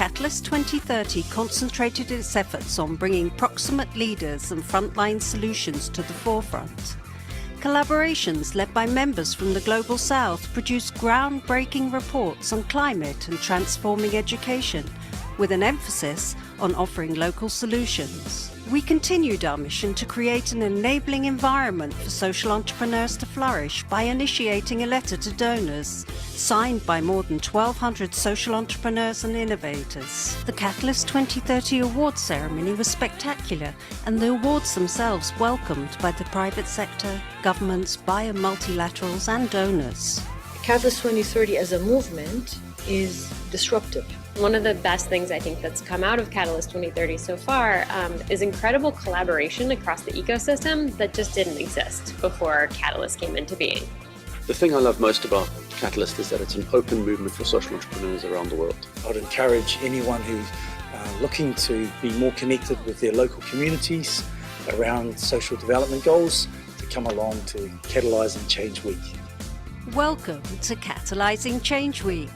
Catalyst 2030 concentrated its efforts on bringing proximate leaders and frontline solutions to the forefront. Collaborations led by members from the Global South produced groundbreaking reports on climate and transforming education, with an emphasis on offering local solutions. We continued our mission to create an enabling environment for social entrepreneurs to flourish by initiating a letter to donors, signed by more than 1,200 social entrepreneurs and innovators. The Catalyst 2030 awards ceremony was spectacular, and the awards themselves welcomed by the private sector, governments, bio multilaterals and donors. Catalyst 2030 as a movement is disruptive. One of the best things I think that's come out of Catalyst 2030 so far is incredible collaboration across the ecosystem that just didn't exist before Catalyst came into being. The thing I love most about Catalyst is that it's an open movement for social entrepreneurs around the world. I'd encourage anyone who's looking to be more connected with their local communities around social development goals to come along to Catalysing Change Week. Welcome to Catalysing Change Week.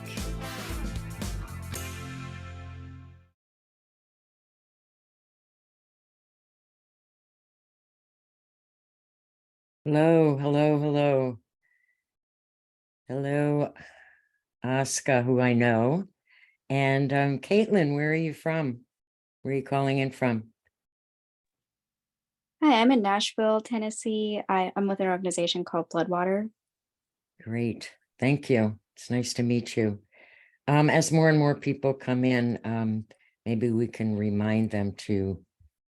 Hello, hello, hello. Hello, Aska, who I know. And Caitlin, where are you from? Where are you calling in from? Hi, I'm in Nashville, Tennessee. I'm with an organization called Bloodwater. Great, thank you. It's nice to meet you. As more and more people come in, maybe we can remind them to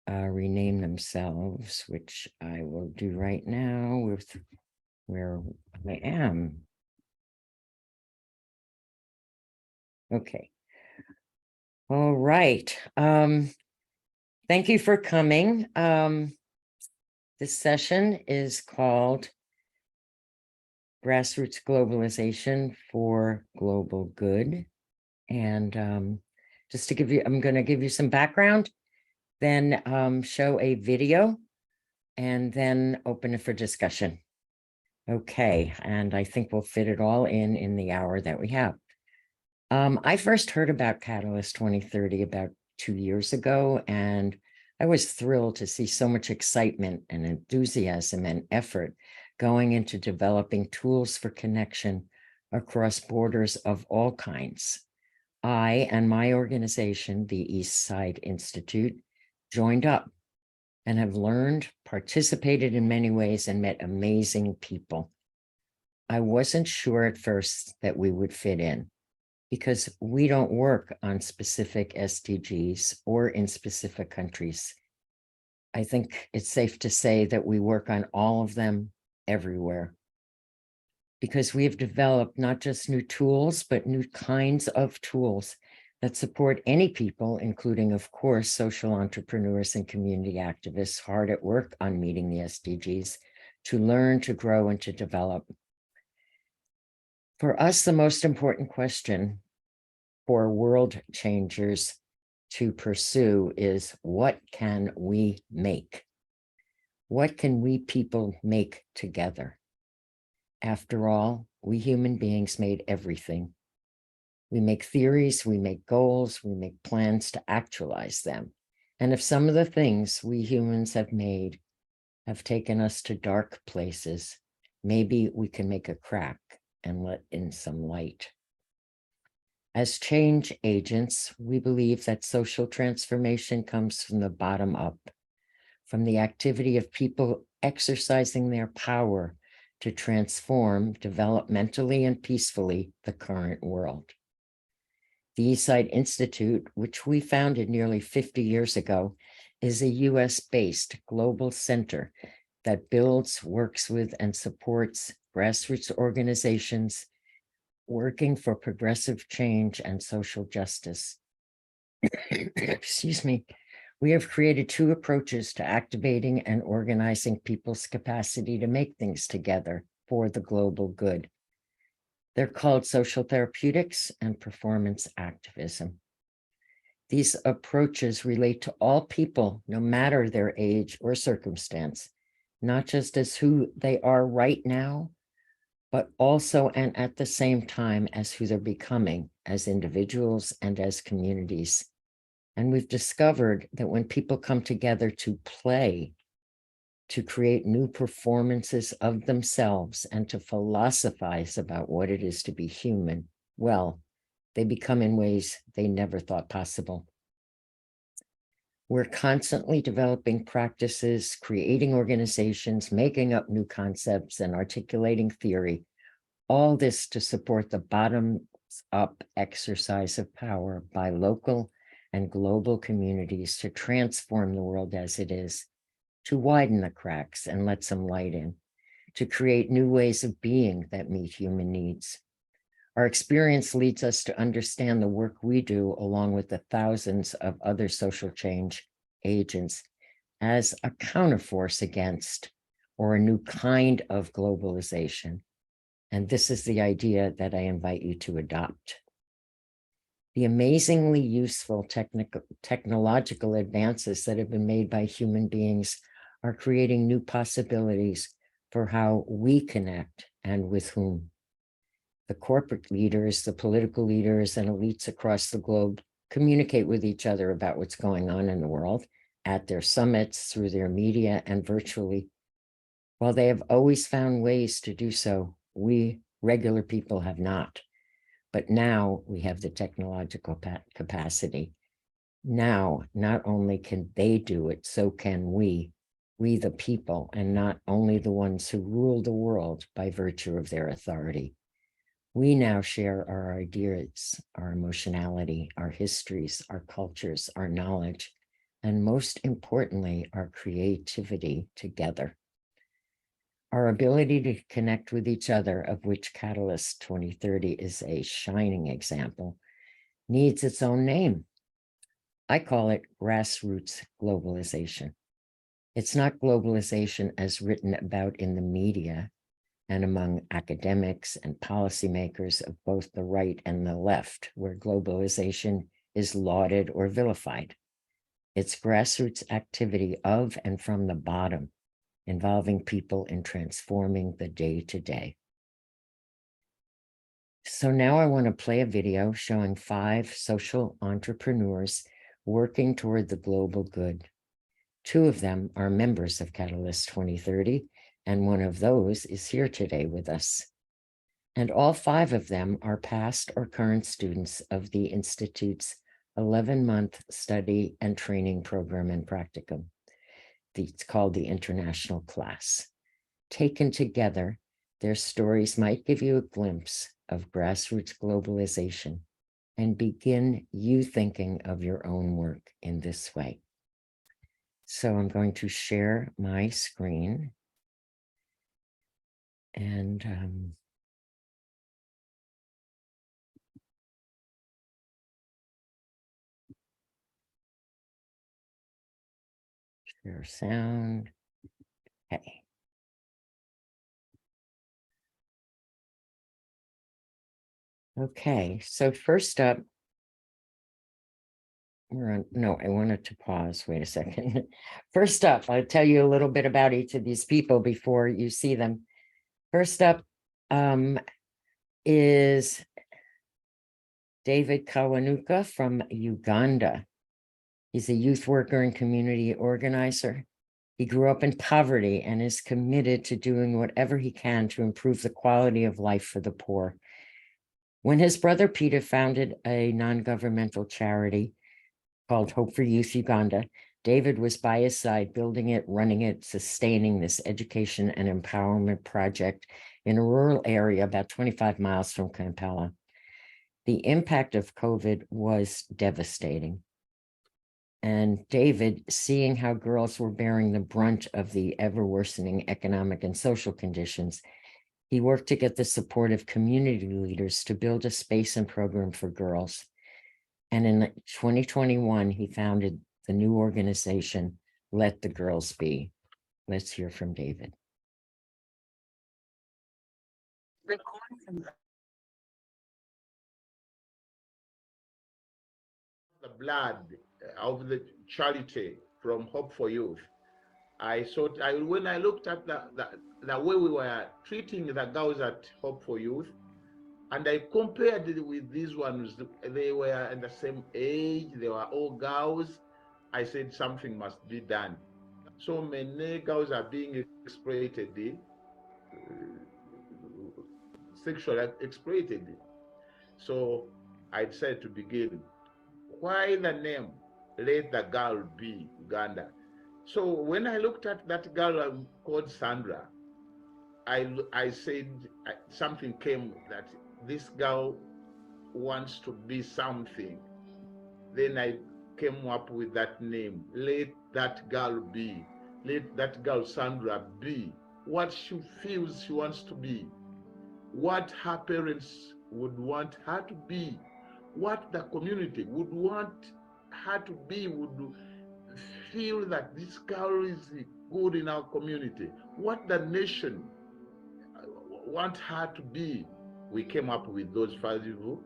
rename themselves, which I will do right now with where I am. Okay. All right. Thank you for coming. This session is called Grassroots Globalization for Global Good. And just to give you, I'm going to give you some background, then show a video, and then open it for discussion. Okay, and I think we'll fit it all in the hour that we have. I first heard about Catalyst 2030 about 2 years ago, and I was thrilled to see so much excitement and enthusiasm and effort going into developing tools for connection across borders of all kinds. I and my organization, the East Side Institute, joined up and have learned, participated in many ways, and met amazing people. I wasn't sure at first that we would fit in because we don't work on specific SDGs or in specific countries. I think it's safe to say that we work on all of them everywhere because we have developed not just new tools, but new kinds of tools that support any people, including, of course, social entrepreneurs and community activists hard at work on meeting the SDGs, to learn, to grow, and to develop. For us, the most important question for world changers to pursue is, what can we make? What can we people make together? After all, we human beings made everything. We make theories, we make goals, we make plans to actualize them. And if some of the things we humans have made have taken us to dark places, maybe we can make a crack and let in some light. As change agents, we believe that social transformation comes from the bottom up, from the activity of people exercising their power to transform developmentally and peacefully the current world. The East Side Institute, which we founded nearly 50 years ago, is a US-based global center that builds, works with, and supports grassroots organizations working for progressive change and social justice. Excuse me. We have created two approaches to activating and organizing people's capacity to make things together for the global good. They're called social therapeutics and performance activism. These approaches relate to all people, no matter their age or circumstance, not just as who they are right now, but also and at the same time as who they're becoming as individuals and as communities. And we've discovered that when people come together to play, to create new performances of themselves and to philosophize about what it is to be human, well, they become in ways they never thought possible. We're constantly developing practices, creating organizations, making up new concepts, and articulating theory, all this to support the bottoms-up exercise of power by local and global communities to transform the world as it is, to widen the cracks and let some light in, to create new ways of being that meet human needs. Our experience leads us to understand the work we do, along with the thousands of other social change agents, as a counterforce against or a new kind of globalization. And this is the idea that I invite you to adopt. The amazingly useful technological advances that have been made by human beings are creating new possibilities for how we connect and with whom. The corporate leaders, the political leaders, and elites across the globe communicate with each other about what's going on in the world at their summits, through their media, and virtually. While they have always found ways to do so, we regular people have not. But now we have the technological capacity. Now, not only can they do it, so can we the people, and not only the ones who rule the world by virtue of their authority. We now share our ideas, our emotionality, our histories, our cultures, our knowledge, and most importantly, our creativity together. Our ability to connect with each other, of which Catalyst 2030 is a shining example, needs its own name. I call it grassroots globalization. It's not globalization as written about in the media and among academics and policymakers of both the right and the left, where globalization is lauded or vilified. It's grassroots activity of and from the bottom, involving people in transforming the day-to-day. So now I want to play a video showing 5 social entrepreneurs working toward the global good. 2 of them are members of Catalyst 2030, and one of those is here today with us. And all 5 of them are past or current students of the Institute's 11-month study and training program and practicum. It's called the International Class. Taken together, their stories might give you a glimpse of grassroots globalization and begin you thinking of your own work in this way. So I'm going to share my screen and share sound. Okay. Okay, so first up, I wanted to pause. Wait a second. First up, I'll tell you a little bit about each of these people before you see them. First up is David Kawanuka from Uganda. He's a youth worker and community organizer. He grew up in poverty and is committed to doing whatever he can to improve the quality of life for the poor. When his brother Peter founded a non-governmental charity called Hope for Youth Uganda, David was by his side, building it, running it, sustaining this education and empowerment project in a rural area about 25 miles from Kampala. The impact of COVID was devastating. And David, seeing how girls were bearing the brunt of the ever-worsening economic and social conditions, he worked to get the support of community leaders to build a space and program for girls. And in 2021, he founded the new organization, Let the Girls Be. Let's hear from David. The blood of the charity from Hope for Youth. I thought, when I looked at the way we were treating the girls at Hope for Youth, and I compared it with these ones. They were at the same age, they were all girls. I said something must be done. So many girls are being exploited, sexually exploited. So I decided to begin. Why the name? Let the girl be Uganda. So when I looked at that girl called Sandra, I said something came that this girl wants to be something. Then I came up with that name. Let that girl be. Let that girl Sandra be what she feels she wants to be, what her parents would want her to be, what the community would want her to be, would feel that this girl is good in our community, what the nation want her to be. We came up with those five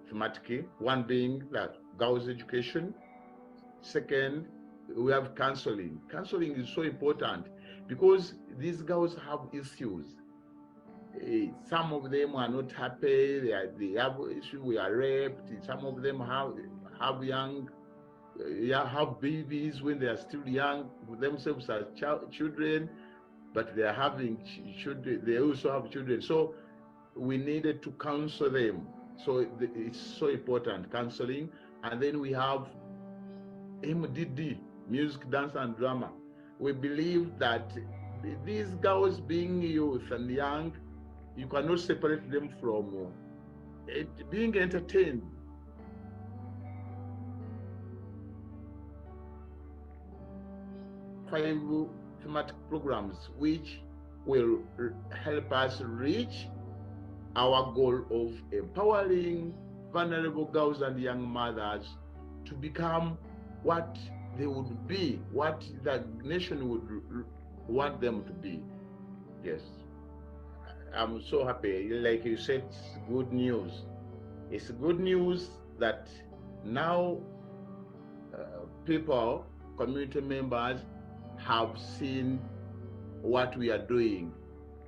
thematic, one being that girls' education. Second, we have counseling. Counseling is so important because these girls have issues. Some of them are not happy, they have issues, we are raped. Some of them have babies when they are still young, themselves as children, but they are having children, they also have children. So we needed to counsel them. So it's so important, counseling. And then we have MDD, music, dance, and drama. We believe that these girls being youth and young, you cannot separate them from being entertained. Five thematic programs which will help us reach our goal of empowering vulnerable girls and young mothers to become what they would be, what the nation would want them to be. Yes. I'm so happy. Like you said, it's good news. It's good news that now people, community members, have seen what we are doing.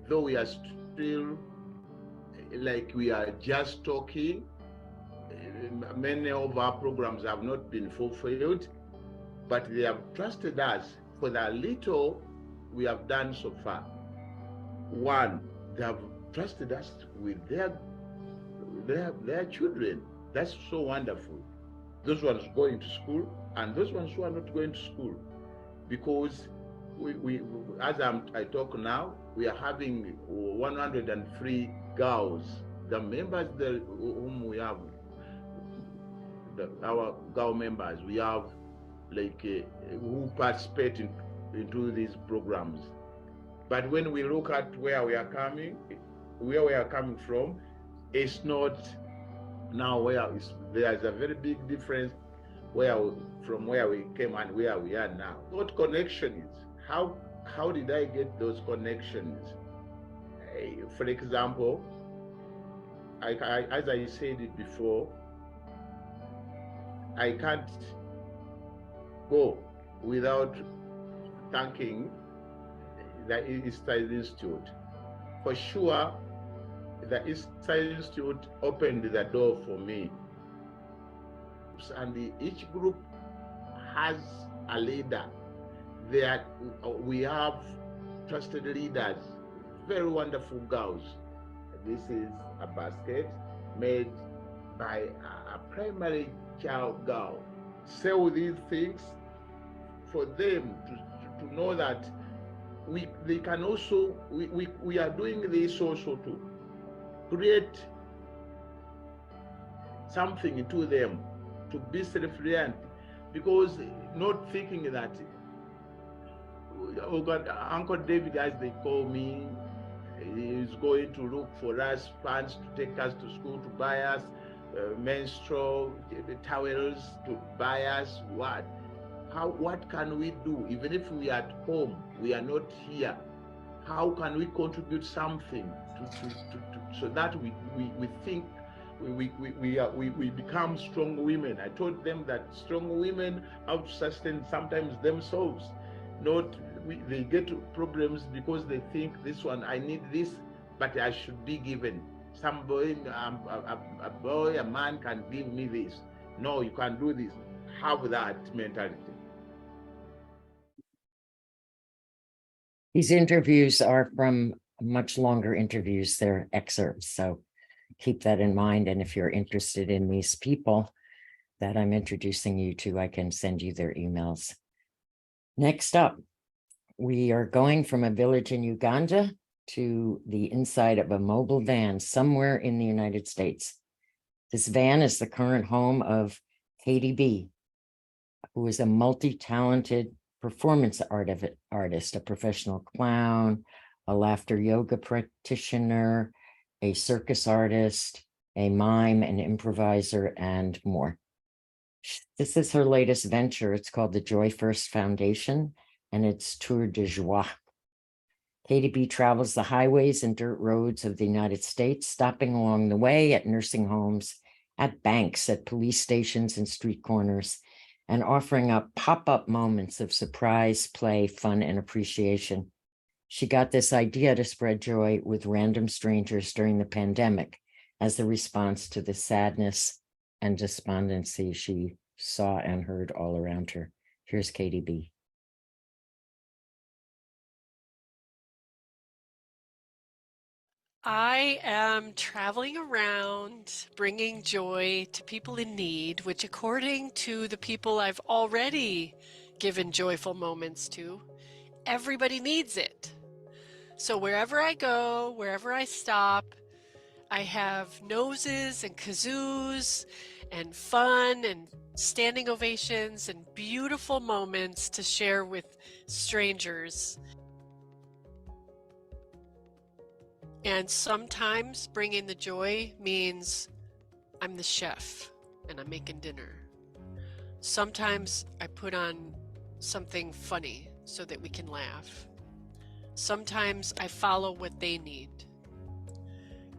Though we are still like we are just talking, many of our programs have not been fulfilled, but they have trusted us for the little we have done so far. One, they have trusted us with their children. That's so wonderful. Those ones going to school and those ones who are not going to school, because we as I talk now, we are having 103 girls. The members whom we have, our girl members, we have like who participate into these programs. But when we look at where we are coming from, it's not now there's a very big difference from where we came and where we are now. What connection is? How did I get those connections? For example, as I said it before, I can't go without thanking the East Side Institute. For sure, the East Side Institute opened the door for me. And each group has a leader. We have trusted leaders, very wonderful girls. This is a basket made by a primary child girl. Sell these things for them to know that they can also, we are doing this also to create something to them, to be self-reliant, because not thinking that, oh God, Uncle David, as they call me, is going to look for us funds to take us to school, to buy us menstrual towels, to buy us what? What can we do? Even if we are at home, we are not here, how can we contribute something so that we think we become strong women? I told them that strong women have to sustain sometimes themselves, not they get problems because they think this one, I need this, but I should be given. Some boy, a boy, a man can give me this. No, you can't do this. Have that mentality. These interviews are from much longer interviews. They're excerpts, so keep that in mind. And if you're interested in these people that I'm introducing you to, I can send you their emails. Next up, we are going from a village in Uganda to the inside of a mobile van somewhere in the United States. This van is the current home of Katie B, who is a multi-talented performance artist, a professional clown, a laughter yoga practitioner, a circus artist, a mime, an improviser, and more. This is her latest venture. It's called the Joy First Foundation, and it's Tour de Joie. Katie B travels the highways and dirt roads of the United States, stopping along the way at nursing homes, at banks, at police stations and street corners, and offering up pop-up moments of surprise, play, fun, and appreciation. She got this idea to spread joy with random strangers during the pandemic as a response to the sadness and despondency she saw and heard all around her. Here's Katie B. I am traveling around bringing joy to people in need, which according to the people I've already given joyful moments to, everybody needs it. So wherever I go, wherever I stop, I have noses and kazoos and fun and standing ovations and beautiful moments to share with strangers. And sometimes bringing the joy means I'm the chef and I'm making dinner. Sometimes I put on something funny so that we can laugh. Sometimes I follow what they need.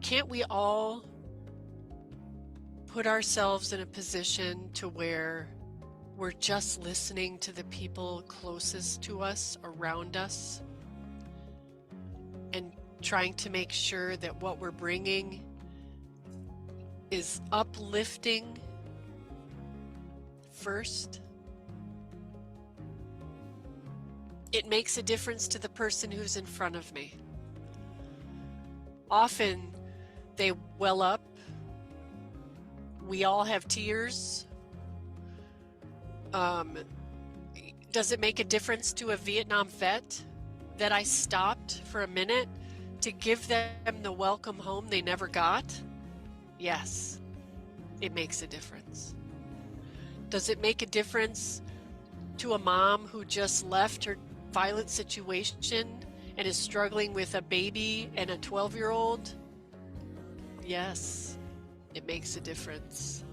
Can't we all put ourselves in a position to where we're just listening to the people closest to us, around us, and trying to make sure that what we're bringing is uplifting first? It makes a difference to the person who's in front of me. Often they well up. We all have tears. Does it make a difference to a Vietnam vet that I stopped for a minute to give them the welcome home they never got? Yes, it makes a difference. Does it make a difference to a mom who just left her violent situation and is struggling with a baby and a 12-year-old? Yes, it makes a difference.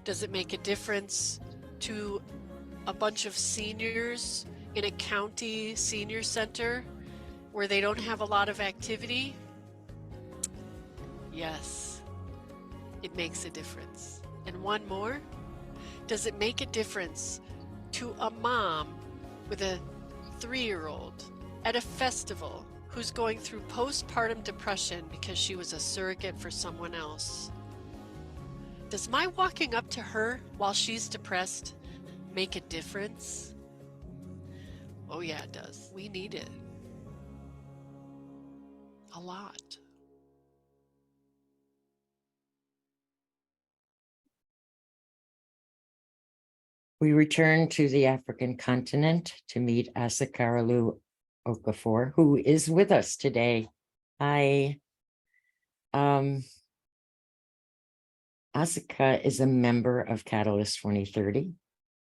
Does it make a difference to a bunch of seniors in a county senior center where they don't have a lot of activity? Yes, it makes a difference. And one more, does it make a difference to a mom with a 3-year-old at a festival who's going through postpartum depression because she was a surrogate for someone else? Does my walking up to her while she's depressed make a difference? Oh yeah, it does. We need it. A lot. We return to the African continent to meet Asakarolu Okafor, who is with us today. Hi. Asaka is a member of Catalyst 2030.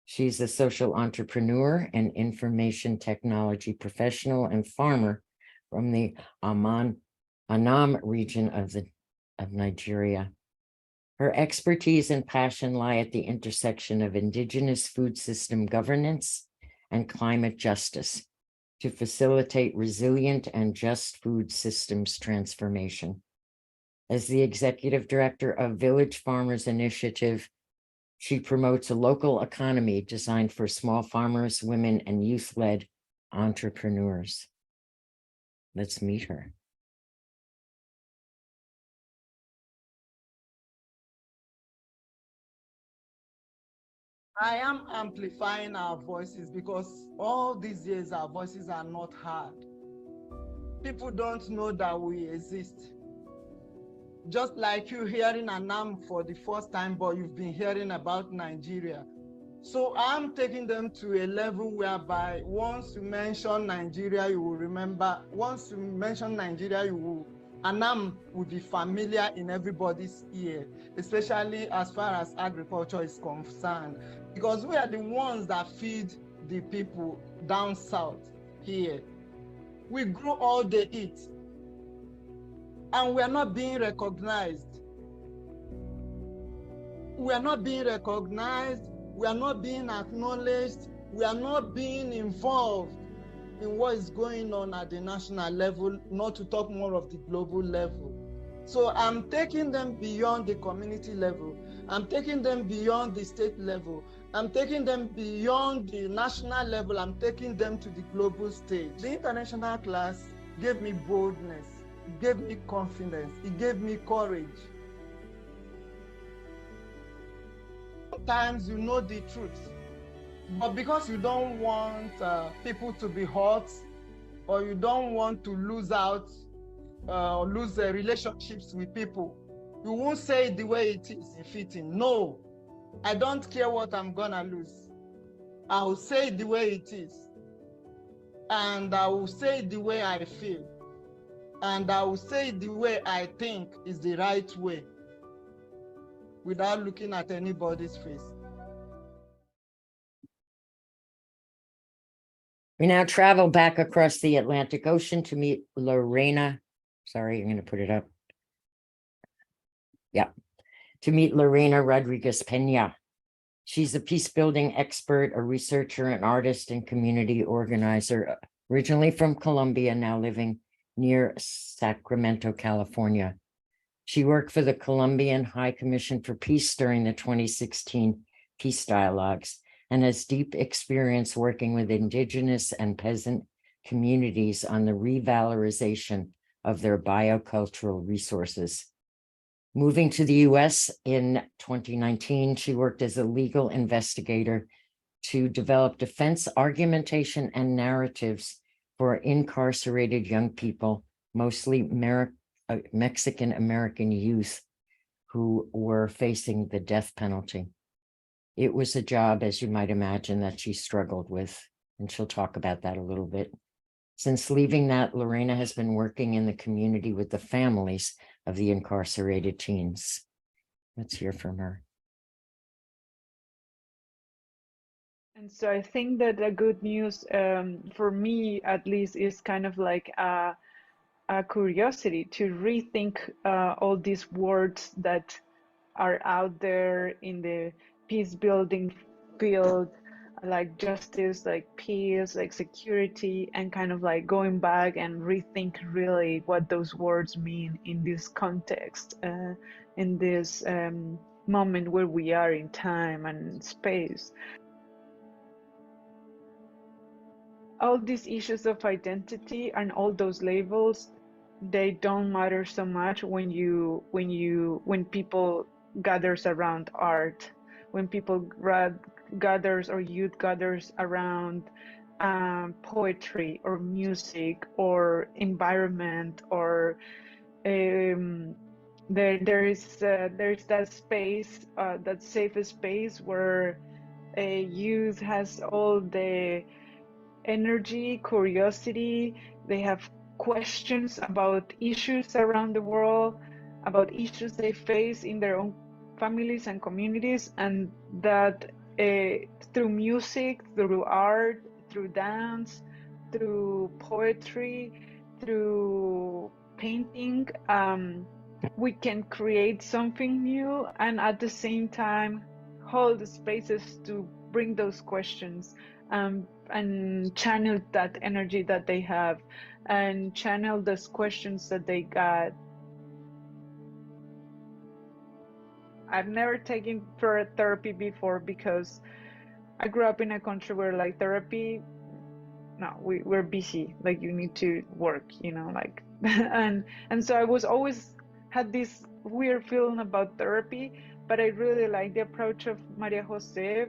She's a social entrepreneur and information technology professional and farmer from the Anam region of Nigeria. Her expertise and passion lie at the intersection of indigenous food system governance and climate justice to facilitate resilient and just food systems transformation. As the executive director of Village Farmers Initiative, she promotes a local economy designed for small farmers, women, and youth-led entrepreneurs. Let's meet her. I am amplifying our voices because all these years our voices are not heard. People don't know that we exist. Just like you hearing Anam for the first time, but you've been hearing about Nigeria. So I'm taking them to a level whereby once you mention Nigeria, you will remember. Once you mention Nigeria, Anam will be familiar in everybody's ear, especially as far as agriculture is concerned, because we are the ones that feed the people down south here. We grow all they eat, and we are not being recognized. We are not being recognized. We are not being acknowledged. We are not being involved in what is going on at the national level, not to talk more of the global level. So I'm taking them beyond the community level. I'm taking them beyond the state level. I'm taking them beyond the national level. I'm taking them to the global stage. The international class gave me boldness. It gave me confidence. It gave me courage. Sometimes you know the truth, but because you don't want people to be hurt, or you don't want to lose out, or lose relationships with people, you won't say it the way it is fitting. No, I don't care what I'm gonna lose. I will say it the way it is, and I will say it the way I feel, and I will say it the way I think is the right way, without looking at anybody's face. We now travel back across the Atlantic Ocean to meet Lorena. Sorry, I'm going to put it up. Yeah, to meet Lorena Rodriguez Pena. She's a peace building expert, a researcher, an artist, and community organizer, originally from Colombia, now living near Sacramento, California. She worked for the Colombian High Commission for Peace during the 2016 peace dialogues and has deep experience working with indigenous and peasant communities on the revalorization of their biocultural resources. Moving to the US in 2019, she worked as a legal investigator to develop defense argumentation and narratives for incarcerated young people, mostly Mexican-American youth who were facing the death penalty. It was a job, as you might imagine, that she struggled with, and she'll talk about that a little bit. Since leaving that, Lorena has been working in the community with the families of the incarcerated teens. Let's hear from her. And so I think that the good news for me, at least, is kind of like a curiosity to rethink all these words that are out there in the peace building field, like justice, like peace, like security, and kind of like going back and rethink really what those words mean in this context, in this moment where we are in time and space. All these issues of identity and all those labels, they don't matter so much when people gathers around art, when people gathers or youth gathers around poetry or music or environment, or there is that space, that safe space where a youth has all the energy, curiosity, they have questions about issues around the world, about issues they face in their own families and communities, and that through music, through art, through dance, through poetry, through painting, we can create something new, and at the same time hold the spaces to bring those questions and channel that energy that they have, and channel those questions that they got. I've never taken therapy before because I grew up in a country where like therapy no, we're busy, like you need to work, you know, like and so I was always had this weird feeling about therapy, but I really like the approach of Maria Jose,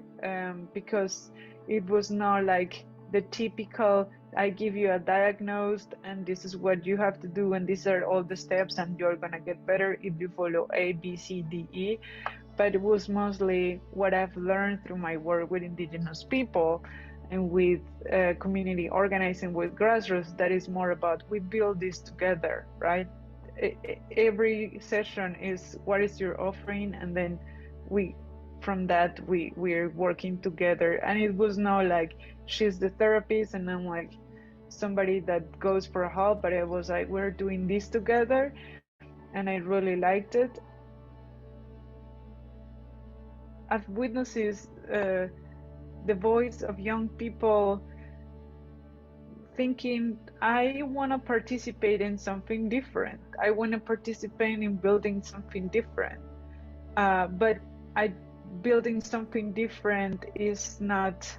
because it was not like the typical I give you a diagnosis and this is what you have to do and these are all the steps and you're gonna get better if you follow A, B, C, D, E. But it was mostly what I've learned through my work with Indigenous people and with community organizing with Grassroots, that is more about we build this together, right? Every session is what is your offering, and then from that we're working together. And it was not like she's the therapist and I'm like somebody that goes for help, but it was like we're doing this together, and I really liked it. I've witnessed the voice of young people thinking, I want to participate in something different. I want to participate in building something different. But building something different is not,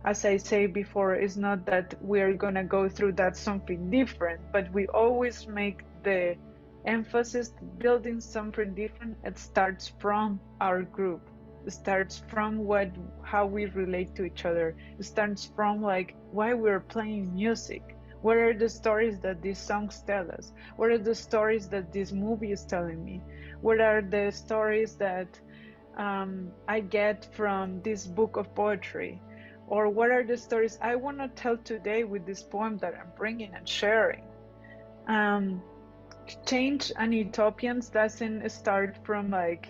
as I say before, is not that we're going to go through that something different, but we always make the emphasis building something different. It starts from our group. It starts from how we relate to each other. It starts from like why we're playing music. What are the stories that these songs tell us? What are the stories that this movie is telling me? What are the stories that I get from this book of poetry? Or what are the stories I want to tell today with this poem that I'm bringing and sharing? Change and utopians doesn't start from like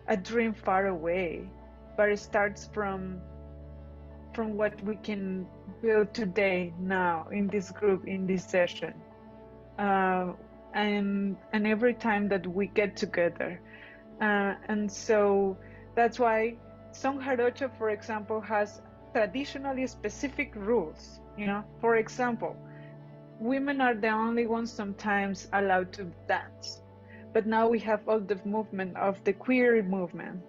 a dream far away, but it starts from what we can build today, now, in this group, in this session, and every time that we get together, and so that's why Son Jarocho, for example, has traditionally specific rules. You know, for example, women are the only ones sometimes allowed to dance. But now we have all the movement of the queer movement.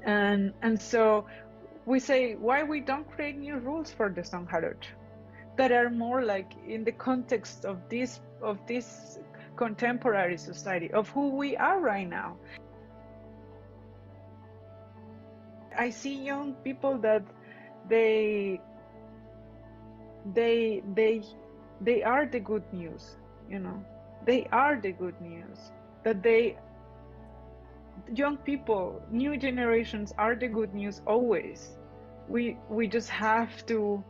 And so we say, why we don't create new rules for the Son Jarocho that are more like in the context of this contemporary society, of who we are right now. I see young people that they are the good news, you know, they are the good news. That young people, new generations are the good news always. We just have to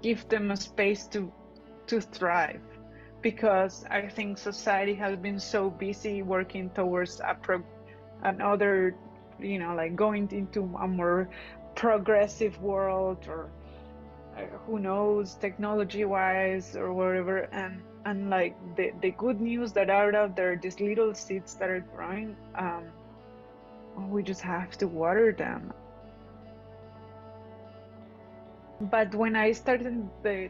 give them a space to thrive, because I think society has been so busy working towards another, you know, like going into a more progressive world, or who knows, technology-wise or whatever, and like the good news that are out there, these little seeds that are growing, we just have to water them. But when I started the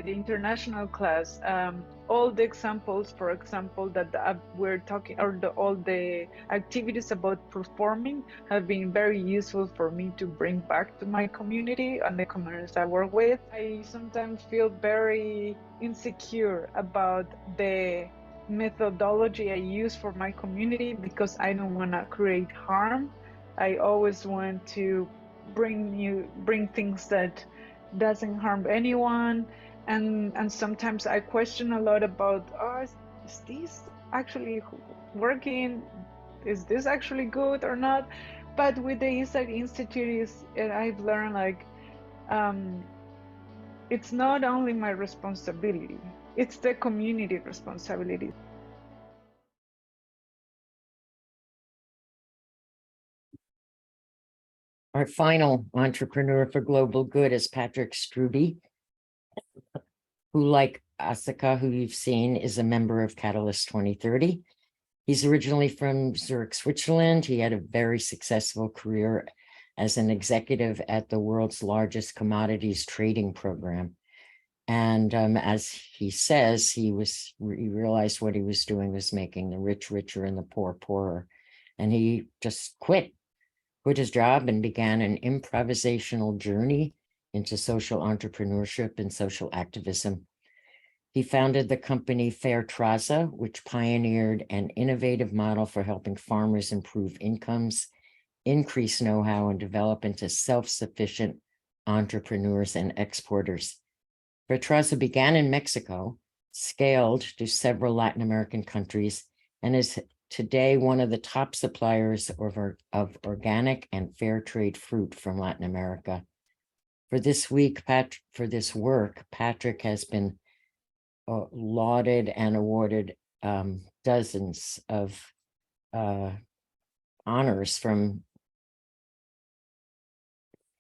international class, all the examples, for example, that we're talking, or all the activities about performing have been very useful for me to bring back to my community and the communities I work with. I sometimes feel very insecure about the methodology I use for my community, because I don't want to create harm. I always want to bring things that doesn't harm anyone, and sometimes I question a lot about, is this actually working? Is this actually good or not? But with the Insight Institute, I've learned like it's not only my responsibility, it's the community responsibility. Our final entrepreneur for global good is Patrick Struby, who, like Asika, who you've seen, is a member of Catalyst 2030. He's originally from Zurich, Switzerland. He had a very successful career as an executive at the world's largest commodities trading program. And as he says, he realized what he was doing was making the rich richer and the poor poorer. And he just quit his job and began an improvisational journey into social entrepreneurship and social activism. He founded the company Fairtraza, which pioneered an innovative model for helping farmers improve incomes, increase know-how, and develop into self-sufficient entrepreneurs and exporters. Fairtraza began in Mexico, scaled to several Latin American countries, and is today one of the top suppliers of organic and fair trade fruit from Latin America. For this work, Patrick has been lauded and awarded dozens of honors from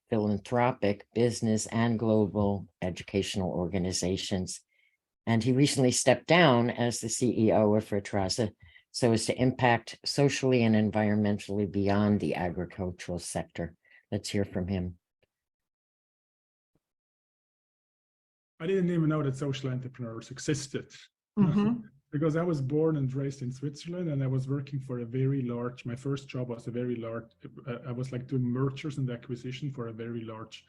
philanthropic, business, and global educational organizations. And he recently stepped down as the CEO of Fairtraza so as to impact socially and environmentally beyond the agricultural sector. Let's hear from him. I didn't even know that social entrepreneurs existed. Because I was born and raised in Switzerland, and I was working for a very large, my first job was a very large, I was like doing mergers and acquisition for a very large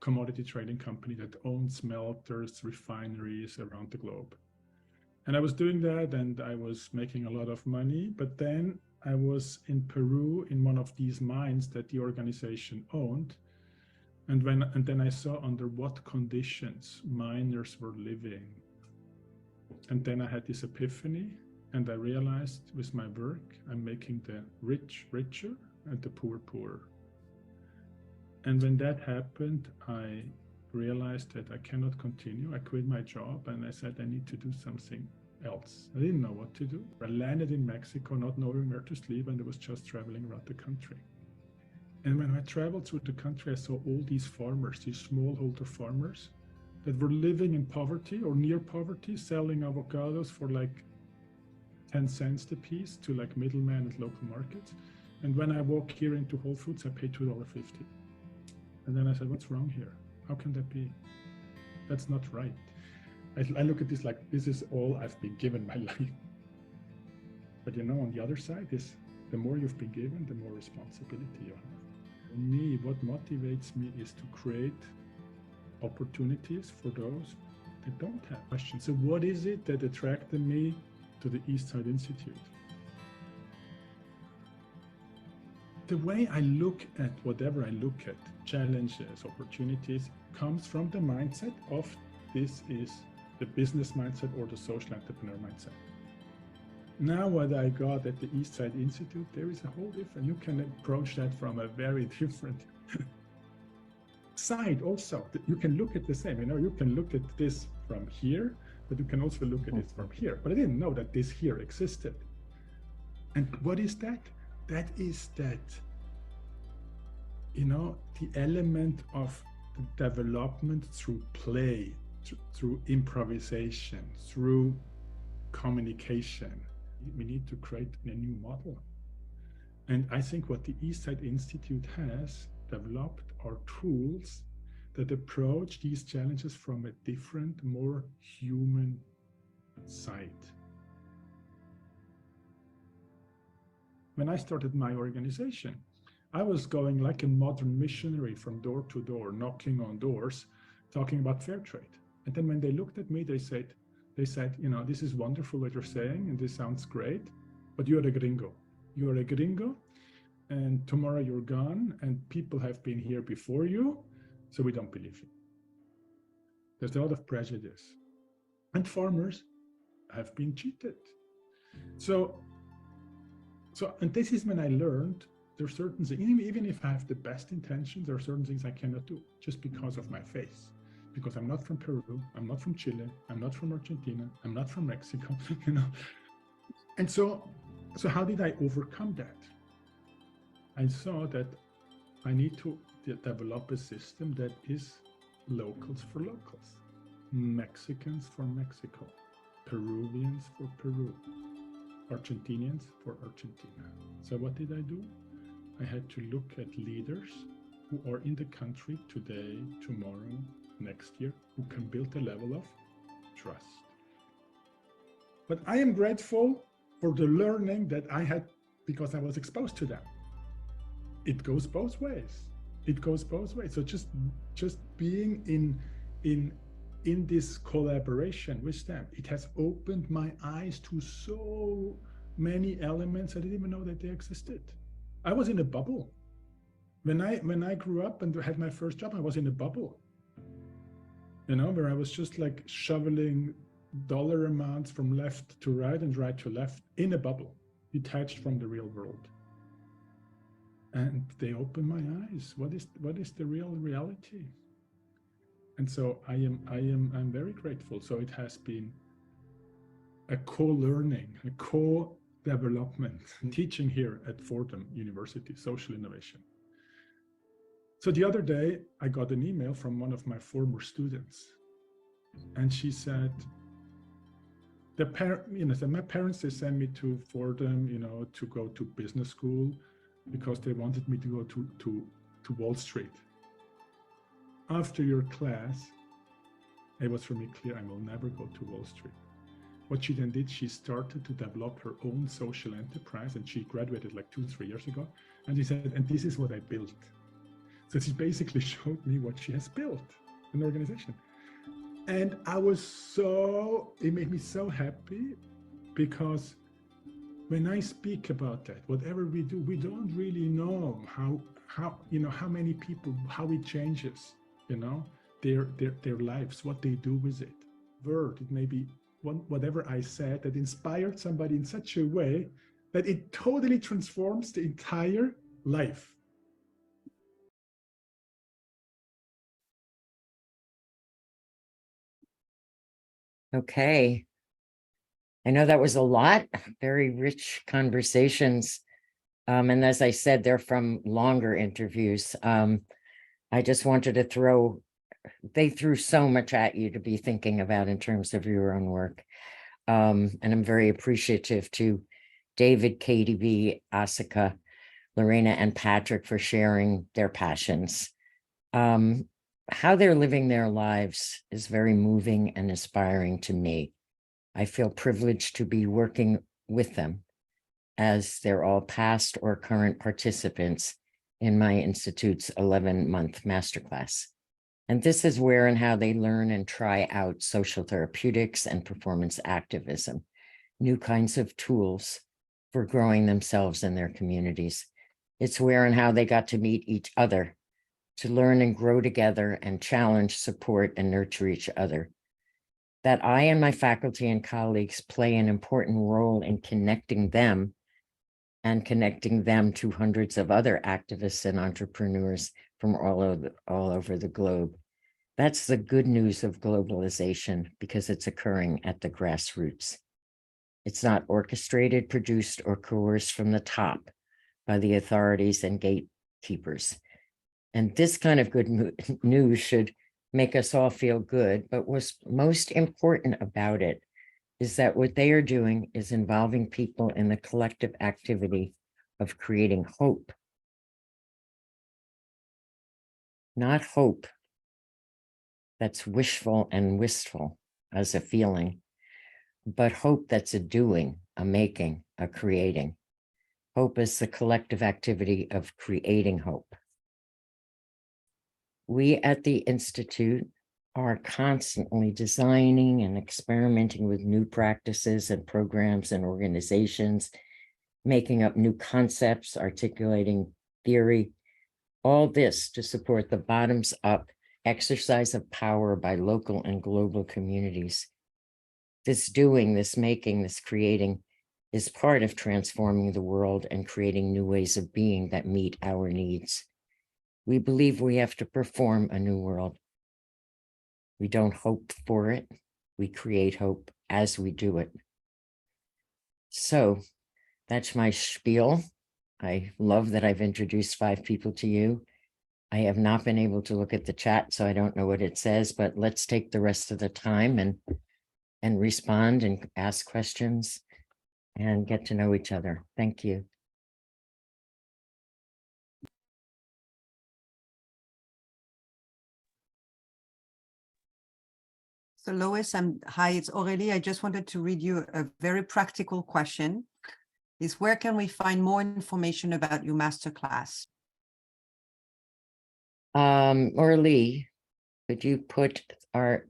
commodity trading company that owns smelters, refineries around the globe. And I was doing that and I was making a lot of money, but then I was in Peru in one of these mines that the organization owned. And then I saw under what conditions miners were living. And then I had this epiphany, and I realized with my work, I'm making the rich richer and the poor poorer. And when that happened, I realized that I cannot continue. I quit my job and I said, I need to do something else. I didn't know what to do. I landed in Mexico, not knowing where to sleep, and I was just traveling around the country. And when I traveled through the country, I saw all these farmers, these smallholder farmers, that were living in poverty or near poverty, selling avocados for like 10 cents a piece to like middlemen at local markets. And when I walk here into Whole Foods, I pay $2.50. And then I said, what's wrong here? How can that be? That's not right. I look at this like, this is all I've been given my life. But you know, on the other side is the more you've been given, the more responsibility you have. For me, what motivates me is to create opportunities for those that don't have questions. So what is it that attracted me to the Eastside Institute? The way I look at whatever I look at, challenges, opportunities, comes from the mindset of this is the business mindset or the social entrepreneur mindset. Now what I got at the Eastside Institute, there is a whole different, you can approach that from a very different side also. You can look at the same, you know, you can look at this from here, but you can also look at it from here. But I didn't know that this here existed. And what is that? That is that, you know, the element of the development through play, through improvisation, through communication. We need to create a new model. And I think what the Eastside Institute has developed are tools that approach these challenges from a different, more human side. When I started my organization, I was going like a modern missionary from door to door, knocking on doors, talking about fair trade. And then when they looked at me, they said, you know, this is wonderful what you're saying, and this sounds great, but you're a gringo. You're a gringo, and tomorrow you're gone, and people have been here before you, so we don't believe you. There's a lot of prejudice. And farmers have been cheated. And this is when I learned there are certain things, even if I have the best intentions, there are certain things I cannot do just because of my face. Because I'm not from Peru, I'm not from Chile, I'm not from Argentina, I'm not from Mexico, you know. And so how did I overcome that? I saw that I need to develop a system that is locals for locals, Mexicans for Mexico, Peruvians for Peru, Argentinians for Argentina. So what did I do? I had to look at leaders who are in the country today, tomorrow, next year, who can build a level of trust. But I am grateful for the learning that I had because I was exposed to them. It goes both ways. It goes both ways. So just being in this collaboration with them, it has opened my eyes to so many elements I didn't even know that they existed. I was in a bubble. When I grew up and had my first job, I was in a bubble, you know, where I was just like shoveling dollar amounts from left to right and right to left in a bubble, detached from the real world. And they opened my eyes. What is the real reality? And so I'm very grateful. So it has been a co-learning, a co-development, teaching here at Fordham University, social innovation. So the other day, I got an email from one of my former students, and she said, my parents, they sent me to Fordham, you know, to go to business school because they wanted me to go to Wall Street. After your class, it was for me clear I will never go to Wall Street. What she then did, she started to develop her own social enterprise, and she graduated like 2-3 years ago. And she said, and this is what I built. So she basically showed me what she has built, an organization. And it made me so happy, because when I speak about that, whatever we do, we don't really know how many people, how it changes, you know, their lives, what they do with it. It may be whatever I said that inspired somebody in such a way that it totally transforms the entire life. Okay. I know that was a lot, very rich conversations. And as I said, they're from longer interviews. I just wanted to they threw so much at you to be thinking about in terms of your own work. And I'm very appreciative to David, KDB, Asika, Lorena, and Patrick for sharing their passions. How they're living their lives is very moving and inspiring to me. I feel privileged to be working with them, as they're all past or current participants in my institute's 11-month masterclass. And this is where and how they learn and try out social therapeutics and performance activism, new kinds of tools for growing themselves and their communities. It's where and how they got to meet each other, to learn and grow together and challenge, support, and nurture each other. That I and my faculty and colleagues play an important role in connecting them and connecting them to hundreds of other activists and entrepreneurs from all over the globe. That's the good news of globalization, because it's occurring at the grassroots. It's not orchestrated, produced, or coerced from the top by the authorities and gatekeepers. And this kind of good news should make us all feel good. But what's most important about it is that what they are doing is involving people in the collective activity of creating hope. Not hope that's wishful and wistful as a feeling, but hope that's a doing, a making, a creating. Hope is the collective activity of creating hope. We at the Institute are constantly designing and experimenting with new practices and programs and organizations, making up new concepts, articulating theory, all this to support the bottoms-up exercise of power by local and global communities. This doing, this making, this creating is part of transforming the world and creating new ways of being that meet our needs. We believe we have to perform a new world. We don't hope for it. We create hope as we do it. So that's my spiel. I love that I've introduced 5 people to you. I have not been able to look at the chat, so I don't know what it says, but let's take the rest of the time and respond and ask questions and get to know each other. Thank you. So Lois, hi, it's Aurélie. I just wanted to read you a very practical question. Is where can we find more information about your masterclass? Or Lee, could you put our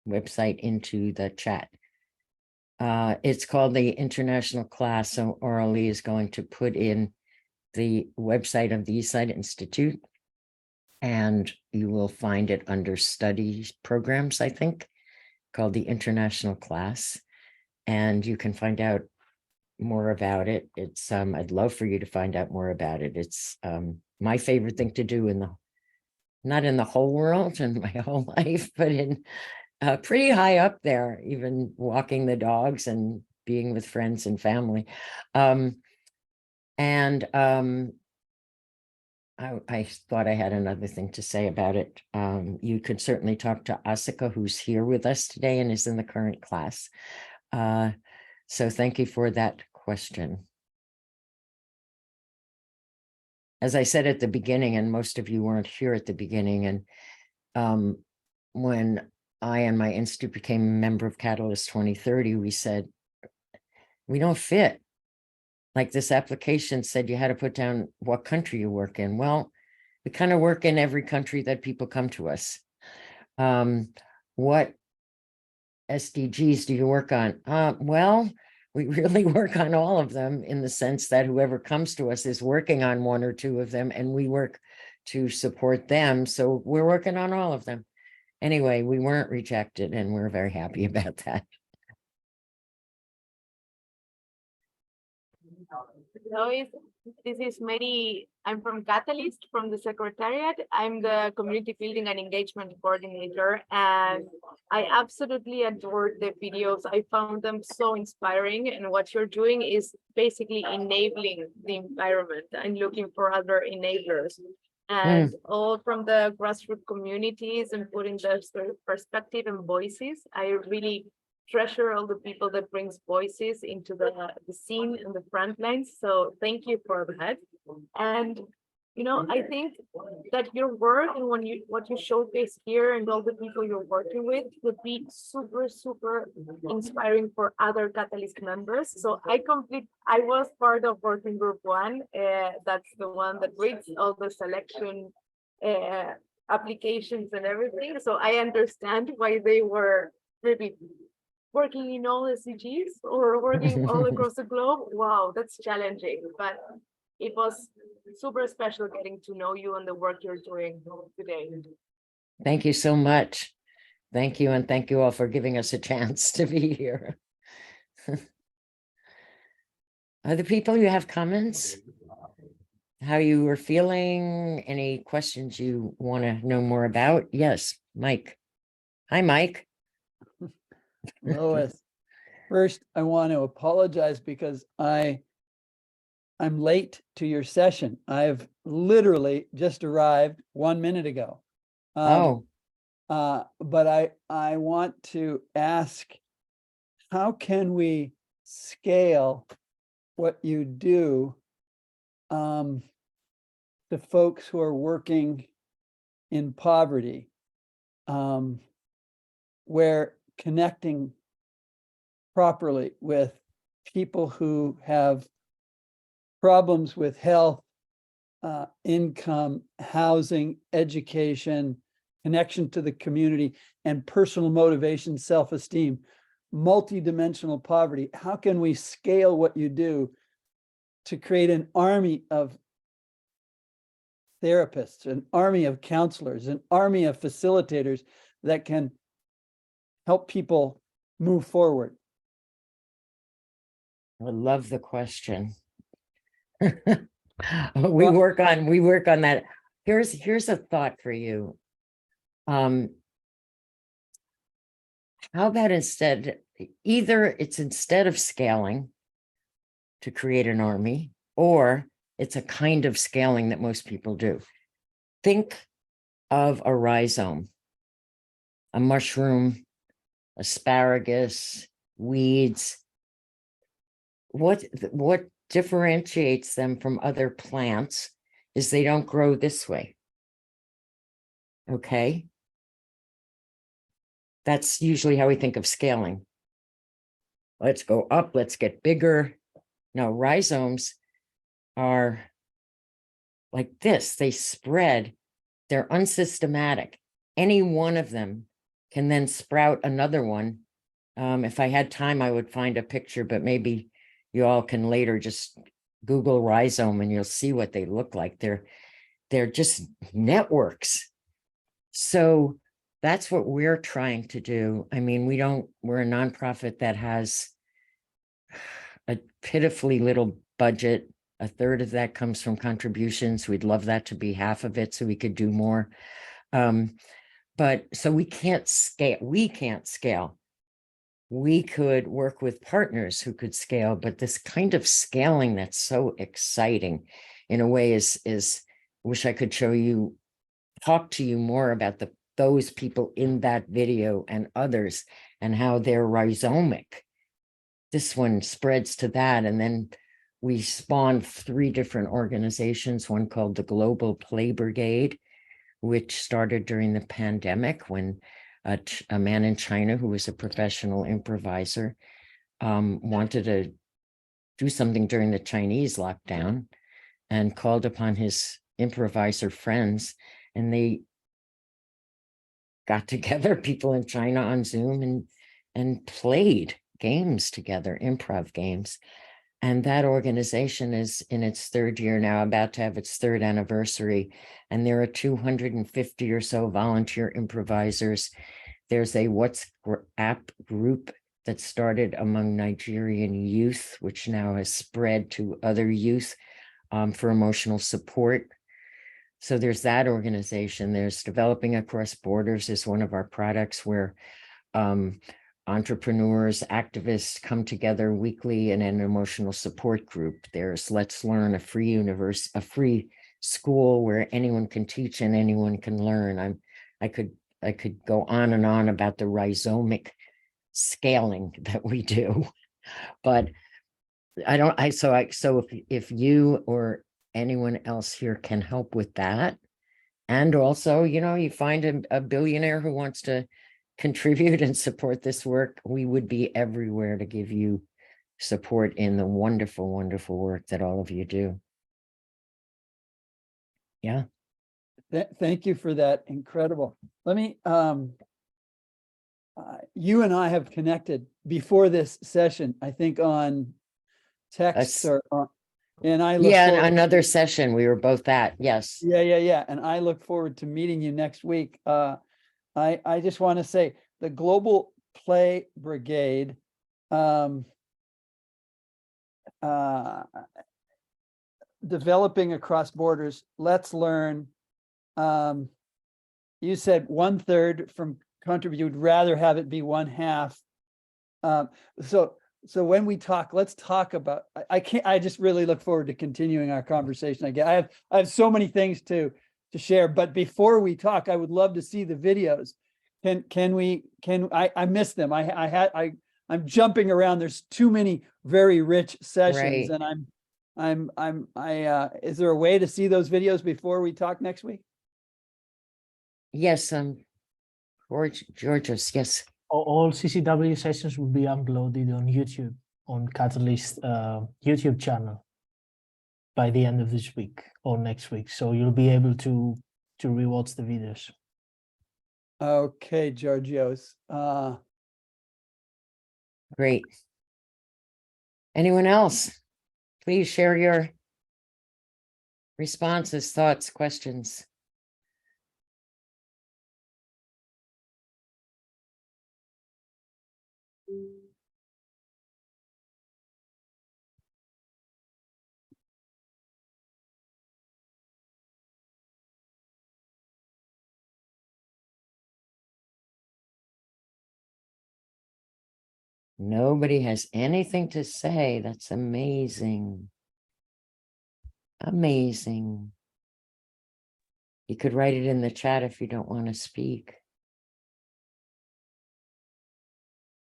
website into the chat? It's called the International Class. So Orly is going to put in the website of the Eastside Institute, and you will find it under studies programs, I think, called the International Class. And you can find out more about it. It's I'd love for you to find out more about it. It's my favorite thing to do in the, not in the whole world and my whole life, but in pretty high up there, even walking the dogs and being with friends and family. I thought I had another thing to say about it. You could certainly talk to Asika, who's here with us today and is in the current class. So thank you for that question. As I said at the beginning, and most of you weren't here at the beginning, and when I and my institute became a member of Catalyst 2030, we said, we don't fit. Like this application said you had to put down what country you work in. Well, we kind of work in every country that people come to us. What SDGs do you work on? Well, we really work on all of them in the sense that whoever comes to us is working on one or two of them, and we work to support them. So we're working on all of them. Anyway, we weren't rejected, and we're very happy about that. Hello, this is Mary. I'm from Catalyst, from the Secretariat. I'm the Community Building and Engagement Coordinator, and I absolutely adored the videos. I found them so inspiring, and what you're doing is basically enabling the environment and looking for other enablers. And all from the grassroots communities and putting their perspective and voices. I really treasure all the people that brings voices into the scene and the front lines. So thank you for that. And you know, I think that your work and what you showcase here and all the people you're working with would be super, super inspiring for other Catalyst members. So I was part of working group 1. That's the one that reads all the selection applications and everything. So I understand why they were maybe working in all SDGs or working all across the globe. Wow, that's challenging, but it was super special getting to know you and the work you're doing today. Thank you so much. Thank you, and thank you all for giving us a chance to be here. Other people, you have comments? How you were feeling? Any questions you want to know more about? Yes, Mike. Hi, Mike. Lois, first I want to apologize because I'm late to your session. I've literally just arrived 1 minute ago. But I want to ask, how can we scale what you do to folks who are working in poverty, where connecting properly with people who have problems with health, income, housing, education, connection to the community, and personal motivation, self-esteem, multidimensional poverty. How can we scale what you do to create an army of therapists, an army of counselors, an army of facilitators that can help people move forward? I love the question. we work on that. Here's a thought for you. How about instead of scaling to create an army, or it's a kind of scaling that most people do. Think of a rhizome, a mushroom, asparagus, weeds. What differentiates them from other plants is they don't grow this way. Okay? That's usually how we think of scaling. Let's go up, let's get bigger. No, rhizomes are like this. They spread They're unsystematic. Any one of them can then sprout another one. If I had time, I would find a picture, but maybe you all can later just Google rhizome and you'll see what they look like. They're just networks. So that's what we're trying to do. I mean, we're a nonprofit that has a pitifully little budget. A third of that comes from contributions. We'd love that to be half of it so we could do more. But so we can't scale. We could work with partners who could scale, but this kind of scaling that's so exciting in a way is wish I could talk to you more about those people in that video and others and how they're rhizomic. This one spreads to that. And then we spawned 3 different organizations, one called the Global Play Brigade, which started during the pandemic when a man in China who was a professional improviser wanted to do something during the Chinese lockdown and called upon his improviser friends, and they got together, people in China, on Zoom and played games together, improv games. And that organization is in its 3rd year now, about to have its 3rd anniversary. And there are 250 or so volunteer improvisers. There's a WhatsApp group that started among Nigerian youth, which now has spread to other youth for emotional support. So there's that organization. There's Developing Across Borders is one of our products where entrepreneurs, activists come together weekly in an emotional support group. There's Let's Learn, a free school where anyone can teach and anyone can learn. I could go on and on about the rhizomic scaling that we do, but so if you or anyone else here can help with that, and also, you find a billionaire who wants to contribute and support this work, we would be everywhere to give you support in the wonderful, wonderful work that all of you do. Yeah. Thank you for that. Incredible. Let me, you and I have connected before this session, I think on text and I look forward another session we were both at. Yes. Yeah. And I look forward to meeting you next week. I just want to say the Global Play Brigade Developing Across Borders, Let's Learn. You said 1/3 from contribute, rather have it be 1/2. So when we talk, let's talk about, I just really look forward to continuing our conversation. I have so many things to share, but before we talk, I would love to see the videos. I missed them. I'm jumping around. There's too many very rich sessions, right. And is there a way to see those videos before we talk next week? Yes, Georgios, yes. All CCW sessions will be uploaded on YouTube, on Catalyst YouTube channel by the end of this week or next week. So you'll be able to rewatch the videos. Okay, Georgios. Great. Anyone else? Please share your responses, thoughts, questions. Nobody has anything to say. That's amazing. Amazing. You could write it in the chat if you don't want to speak.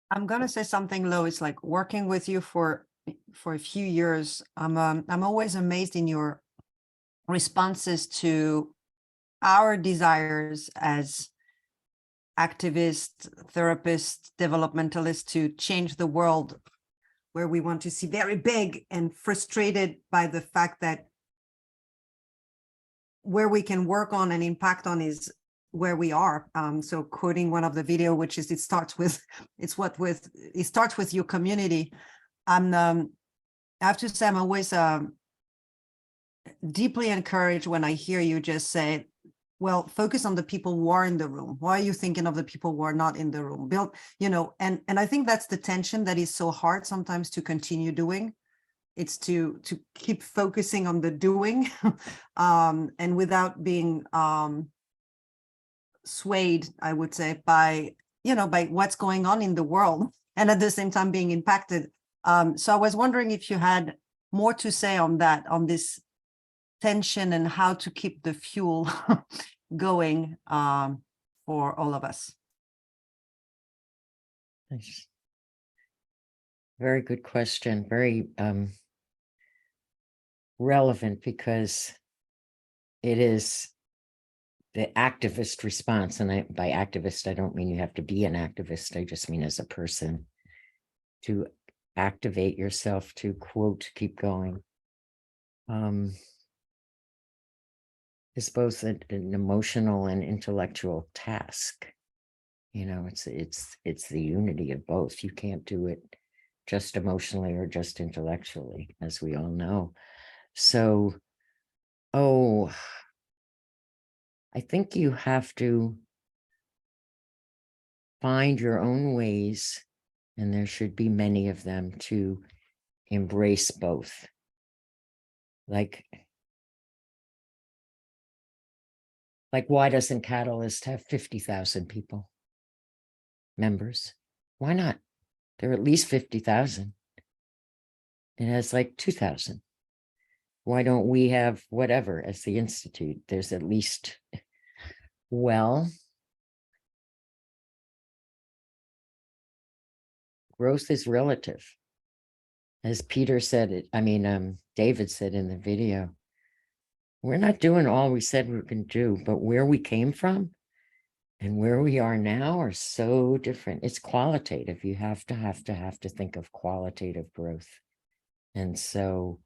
I'm gonna say something, Lo. It's like working with you for a few years. I'm always amazed in your responses to our desires as activists, therapists, developmentalists to change the world, where we want to see very big, and frustrated by the fact that where we can work on and impact on is where we are. So quoting one of the video, which is, it starts with your community. I have to say, I'm always deeply encouraged when I hear you just say, well, focus on the people who are in the room. Why are you thinking of the people who are not in the room? Build, and I think that's the tension that is so hard sometimes to continue doing. It's to keep focusing on the doing and without being swayed, I would say, by what's going on in the world, and at the same time being impacted. So I was wondering if you had more to say on that, on this tension and how to keep the fuel going for all of us. Nice. Very good question. Very relevant, because it is the activist response. And by activist, I don't mean you have to be an activist. I just mean as a person, to activate yourself, to quote, keep going. Is both an emotional and intellectual task. It's the unity of both. You can't do it just emotionally or just intellectually, as we all know. So, I think you have to find your own ways, and there should be many of them, to embrace both. Like why doesn't Catalyst have 50,000 people, members? Why not? There are at least 50,000. It has like 2,000. Why don't we have whatever as the Institute? There's at least, well, growth is relative. As Peter said, David said in the video, we're not doing all we said we were going to do, but where we came from and where we are now are so different. It's qualitative. You have to think of qualitative growth. And so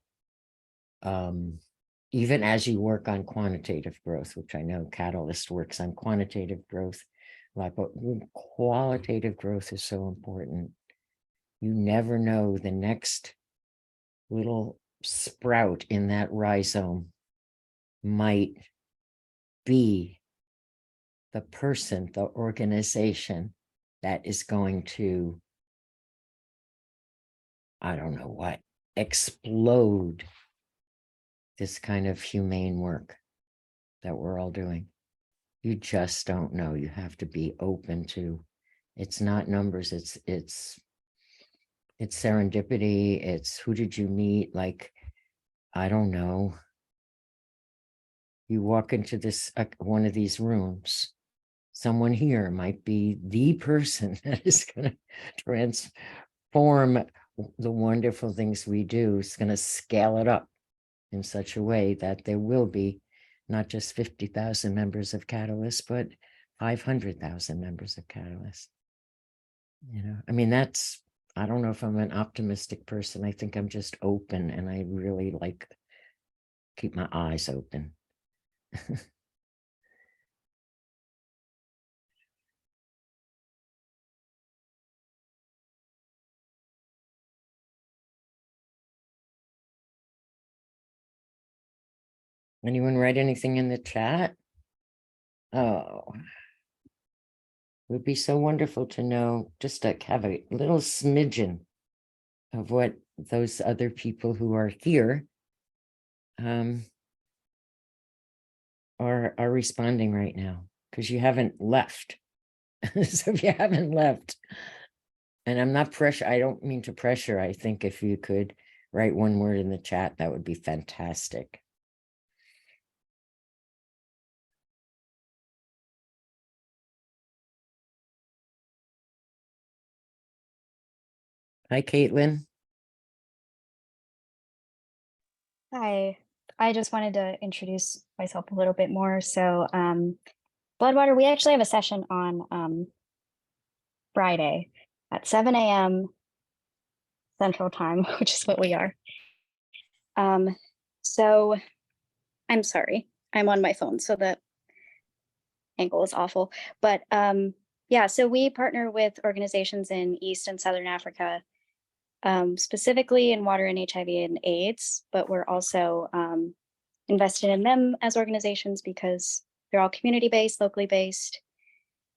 even as you work on quantitative growth, which I know Catalyst works on quantitative growth, but qualitative growth is so important. You never know, the next little sprout in that rhizome might be the person, the organization that is going to, I don't know what, explode this kind of humane work that we're all doing. You just don't know. You have to be open to, it's not numbers, it's serendipity, it's who did you meet, like, I don't know. You walk into this one of these rooms, someone here might be the person that is going to transform the wonderful things we do. It's going to scale it up in such a way that there will be not just 50,000 members of Catalyst, but 500,000 members of Catalyst. That's, I don't know if I'm an optimistic person. I think I'm just open, and I really keep my eyes open. Anyone write anything in the chat? Oh, it would be so wonderful to know, just to have a little smidgen of what those other people who are here are responding right now, because you haven't left. So if you haven't left, and I'm not pressure, I don't mean to pressure. I think if you could write one word in the chat, that would be fantastic. Hi, Caitlin. Hi, I just wanted to introduce myself a little bit more. So Bloodwater, we actually have a session on Friday at 7 a.m. Central Time, which is what we are. So I'm sorry. I'm on my phone, so the angle is awful. But yeah, so we partner with organizations in East and Southern Africa, specifically in water and HIV and AIDS, but we're also invested in them as organizations because they're all community-based, locally based,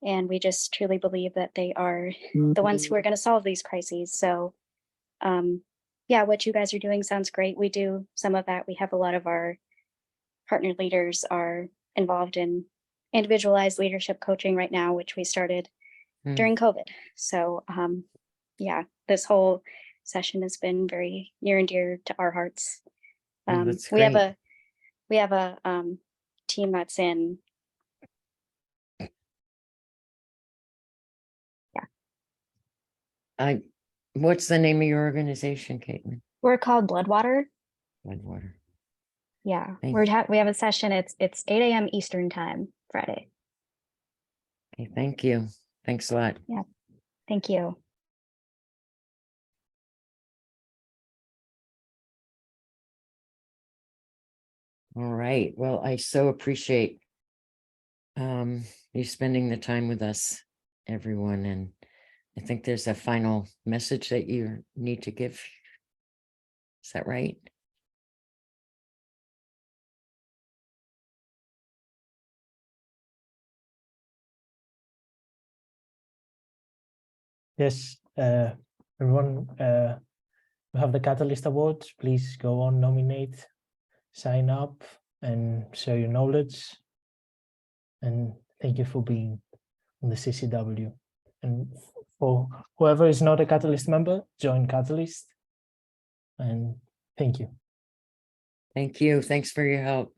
and we just truly believe that they are the ones who are going to solve these crises. So yeah, what you guys are doing sounds great. We do some of that. We have a lot of our partner leaders are involved in individualized leadership coaching right now, which we started during COVID. So yeah, this whole session has been very near and dear to our hearts. We have a team that's in. What's the name of your organization, Caitlin? We're called Bloodwater. Bloodwater. Yeah, Thanks. we have a session. It's 8 a.m. Eastern time, Friday. Okay, thank you. Thanks a lot. Yeah, thank you. All right. Well, I so appreciate you spending the time with us, everyone. And I think there's a final message that you need to give. Is that right? Yes, everyone, we have the Catalyst Awards. Please go on, nominate, sign up, and share your knowledge. And thank you for being on the CCW. And for whoever is not a Catalyst member, join Catalyst. And thank you. Thank you. Thanks for your help.